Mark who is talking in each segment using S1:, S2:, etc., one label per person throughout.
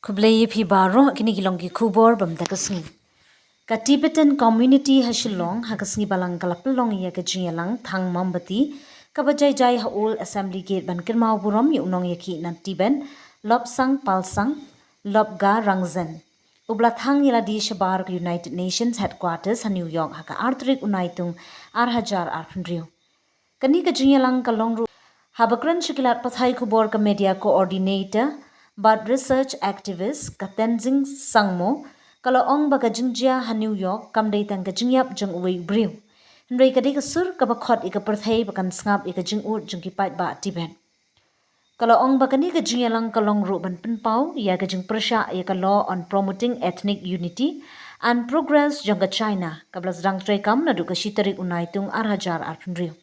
S1: Kublai phi baro kini gilong ki khubor bam takasngi. Ka Tibetan community hashilong hakasngi balang kalapelong ya ka jinyalang thang mambati ka bajai jai haul assembly gate ban kirmau burom yu nong yaki nan Tiben lob sang palsang lob ga rangzen. Ubla thang yala di shabar ka United Nations headquarters ha New York haka artrik unaitung arhajar arpendriu. Kani ka jinyalang kalong ru habakran shikilat pathai khubor ka media coordinator but research activist ka Tenzing Sangmo kalau ong baga jingjia ha New York kam dai tang ka jingyap jang uwei briu hendrai ka ka sur ka bakhot ika perthai bakan sngap ika jing ut jang ki pat ba Tibet kalau ong baga ni ka jingyalang kalong ru ban penpau ya ka jing persha ya ka law on promoting ethnic unity and progress jang ka China kablas rang trai kam na du ka shitarik unaitung arhajar arpendriu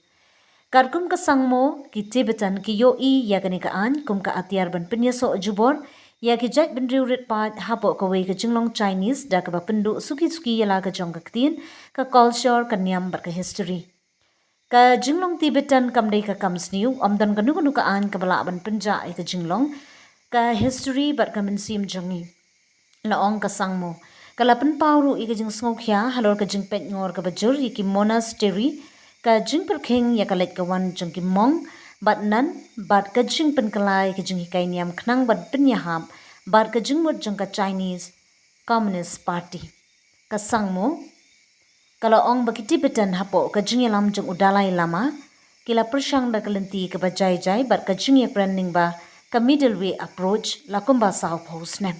S1: Karkum ka sangmo ki Tibetan ki yo I ya ka nikaan kum ka atiar ban penyaso jubor ya ki jat ben riu rit pat hapo ka wei ka jinglong Chinese da ka ba pendu suki yala ka jong ka ktin ka culture ka niam bar ka history. Ka jinglong Tibetan kam dei ka kam sniu omdan ka nu ka an ka bala ban penja ka jinglong ka history bar ka mensim jangi. La ong ka sangmo kalapan pauru I ka jing sngokya halor ka jing pet ngor ka bajur ki monastery ka jing per king ya ka let ka wan jing ki mong bat nan bat ka jing pen kalai ka jing kai niam knang bat penyaham bat ka jing mut jing ka Chinese Communist Party ka sangmo kalau ong baki Tibetan hapo ka jing lam jing udalai lama kila persang da kalenti ka bajai jai bat ka jing ya planning ba ka middle way approach la kumba south house nem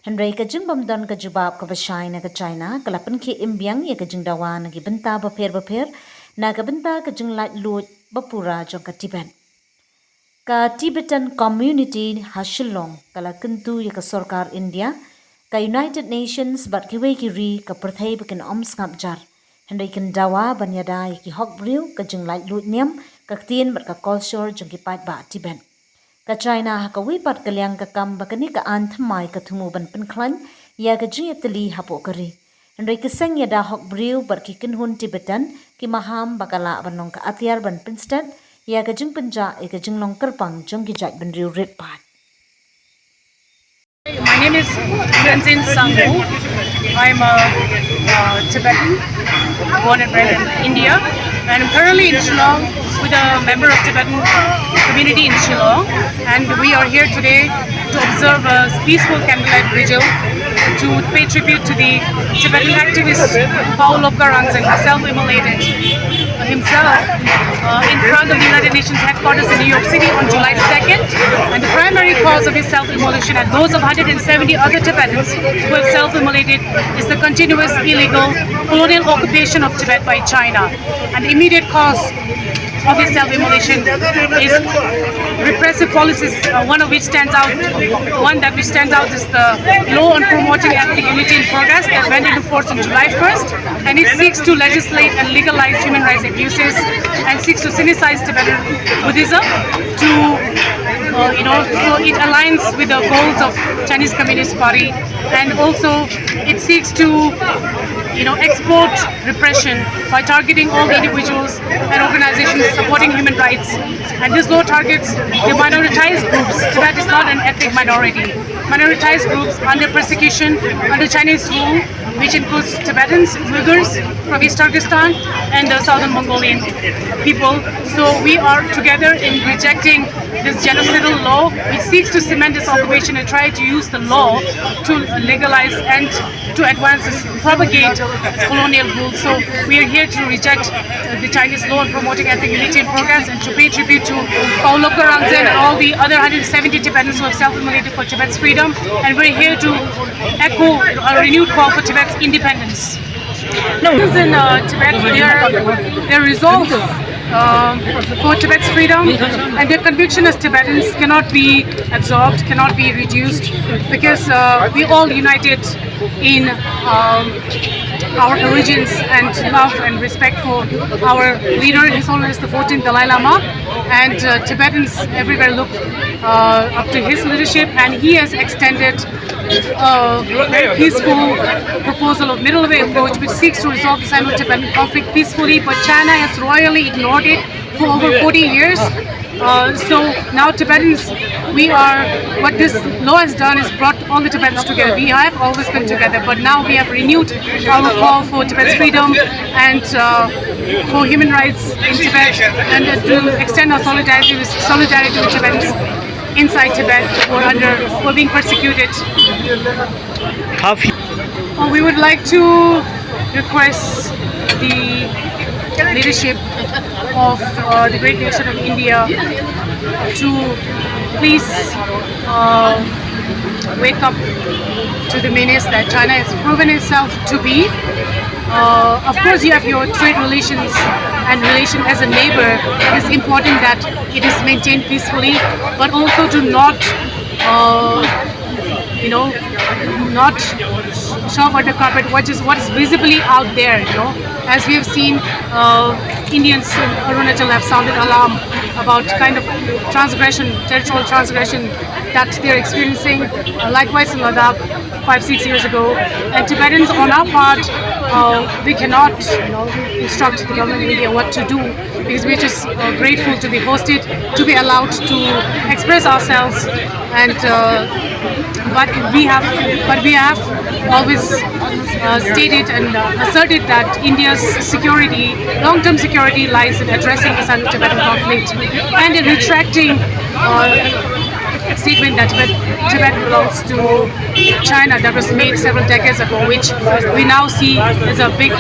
S1: Henry ka jing bam don ka jubab ka bashay na ka China kalapan ki imbyang ya ka jing dawa na ki benta ba pher na ka benta ka jing lat lut bapura jong ka Tibet. Ka Tibetan community hashilong kala kentu ya ka sorkar India ka United Nations bat ki wei ki ri ka perthai bakin om skap jar. Henry kan dawa banyada ya ki hok briu ka jing lat lut niam ka ktin bat ka culture jong ki pat ba Tibet. Ka China ha ka wei pat kalyang ka kam bakani ka an thamai ka thumu ban penklan ya ka jing tali hapo kari. Henry kiseng ya da hok briu bar ki kinhun Tibetan ki maham bakala banong ka atiar ban pinstat ya ka jing penja e ka jing long kerpang jong ki jat ban riu rit pat.
S2: My name is Tenzin Sangmo. I'm a Tibetan, born and bred in India, and I'm currently in Shillong with a member of Tibetan community in Shillong, and we are here today to observe a peaceful candlelight vigil to pay tribute to the Tibetan activist Paul Lobka Rangzeng, who self-immolated himself in front of the United Nations headquarters in New York City on July 2nd, and the primary cause of his self-immolation and those of 170 other Tibetans who have self-immolated is the continuous illegal colonial occupation of Tibet by China. And the immediate cause of his self-immolation is repressive policies, one that stands out is the law on promoting ethnic unity and progress that went into force on July 1st, and it seeks to legislate and legalize human rights abuses and seeks to sinicize Tibetan Buddhism to so it aligns with the goals of Chinese Communist Party, and also it seeks to export repression by targeting all the individuals and organizations supporting human rights. And this law targets the minoritized groups. Tibet is not an ethnic minority. Minoritized groups under persecution under Chinese rule, which includes Tibetans, Uyghurs from East Turkestan, and the Southern Mongolian people. So we are together in rejecting this genocidal law, which seeks to cement this occupation and try to use the law to legalize and to advance this, propagate colonial rule. So we are here to reject the Chinese law on promoting ethnic unity and progress, and to pay tribute to Paul Lobka Rangzeng and all the other 170 Tibetans who have self-immolated for Tibet's freedom. And we're here to echo a renewed call for Tibet's independence. In Tibet, their resolve for Tibet's freedom and their conviction as Tibetans cannot be absorbed, cannot be reduced, because we all united in our origins and love and respect for our leader, His Holiness the 14th Dalai Lama, and Tibetans everywhere look up to his leadership, and he has extended a very peaceful proposal of middle way approach which seeks to resolve the Sino-Tibetan conflict peacefully, but China has royally ignored it for over 40 years. So now Tibetans, what this law has done is brought all the Tibetans together. We have always been together, but now we have renewed our call for Tibet's freedom and for human rights in Tibet, and to extend our solidarity with Tibetans inside Tibet who are being persecuted. We would like to request the leadership of the great nation of India to please wake up to the menace that China has proven itself to be. Of course, you have your trade relations and relation as a neighbor. It is important that it is maintained peacefully, but also to not not shove under carpet what is visibly out there. As we have seen, Indians in Arunachal have sounded alarm about kind of territorial transgression that they're experiencing. Likewise in Ladakh 5-6 years ago. And Tibetans, on our part, we cannot instruct the government of India what to do, because we're just grateful to be hosted, to be allowed to express ourselves, and but we have always stated and asserted that India's security, long-term security, lies in addressing the Sino-Tibetan conflict and in retracting statement that Tibet belongs to China that was made several decades ago, which we now see as a big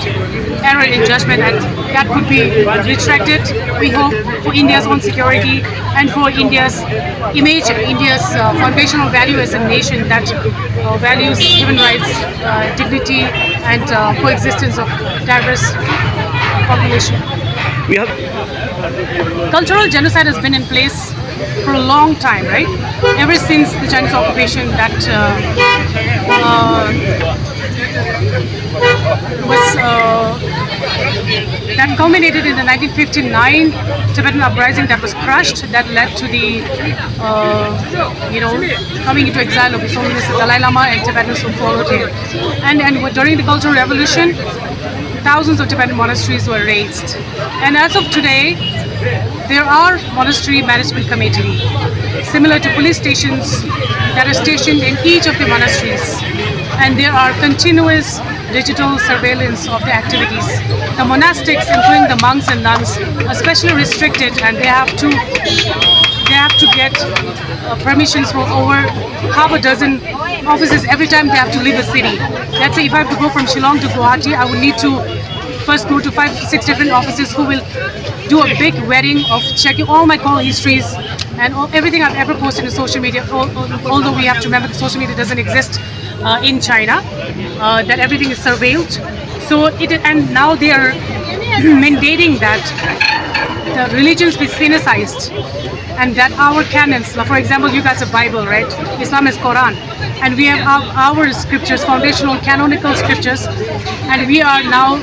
S2: error in judgment, and that could be retracted. We hope for India's own security and for India's image, India's foundational value as a nation that values human rights, dignity, and coexistence of diverse population. Cultural genocide has been in place for a long time, right? Ever since the Chinese occupation that culminated in the 1959 Tibetan uprising that was crushed, that led to the coming into exile of His Holiness the Dalai Lama and Tibetans who followed him. And during the Cultural Revolution, thousands of Tibetan monasteries were razed. And as of today, there are monastery management committees, similar to police stations, that are stationed in each of the monasteries. And there are continuous digital surveillance of the activities. The monastics, including the monks and nuns, are especially restricted, and they have to get permissions from over half a dozen offices every time they have to leave the city. Let's say if I have to go from Shillong to Guwahati, I would need to first go to 5-6 different offices who will do a big vetting of checking all my call histories and everything I've ever posted in social media, although we have to remember that social media doesn't exist in China, that everything is surveilled. And now they are mandating that the religions be sinicized, and that our canons, for example, you guys have Bible, right? Islam is Quran, and we have our scriptures, foundational canonical scriptures, and we are now,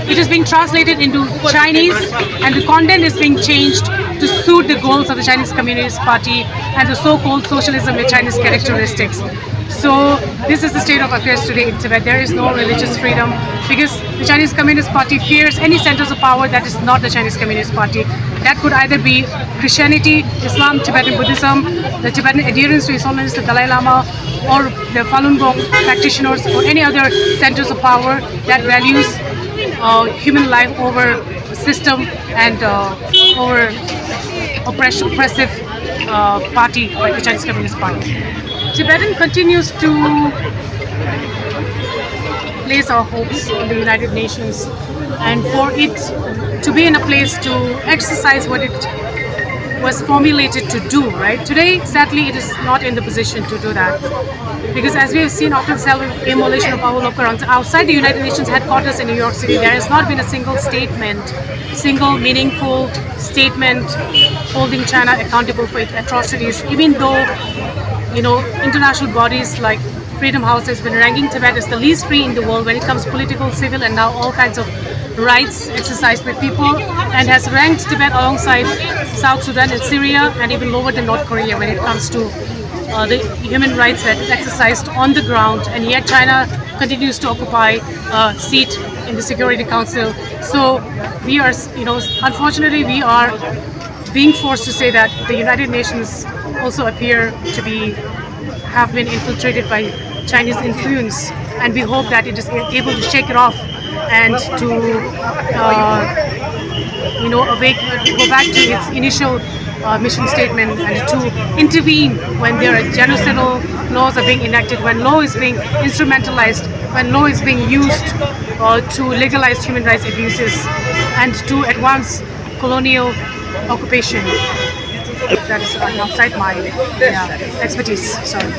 S2: it is being translated into Chinese, and the content is being changed to suit the goals of the Chinese Communist Party and the so-called socialism with Chinese characteristics. So this is the state of affairs today in Tibet. There is no religious freedom because the Chinese Communist Party fears any centers of power that is not the Chinese Communist Party. That could either be Christianity, Islam, Tibetan Buddhism, the Tibetan adherence to His Holiness the Dalai Lama, or the Falun Gong practitioners, or any other centers of power that values human life over system and over oppressive party like the Chinese Communist Party. Tibetan continues to place our hopes in the United Nations, and for it to be in a place to exercise what it was formulated to do, right? Today, sadly, it is not in the position to do that. Because as we have seen after the self-immolation of Paul Okarang, outside the United Nations headquarters in New York City, there has not been a single meaningful statement holding China accountable for its atrocities, even though, international bodies like Freedom House has been ranking Tibet as the least free in the world when it comes to political, civil, and now all kinds of rights exercised by people, and has ranked Tibet alongside South Sudan and Syria, and even lower than North Korea when it comes to the human rights that is exercised on the ground. And yet China continues to occupy a seat in the Security Council. So we are, unfortunately, we are being forced to say that the United Nations also appear to have been infiltrated by Chinese influence, and we hope that it is able to shake it off and to go back to its initial mission statement, and to intervene when there are genocidal laws are being enacted, when law is being instrumentalized, when law is being used to legalize human rights abuses and to advance colonial occupation. That is outside my expertise. Sorry.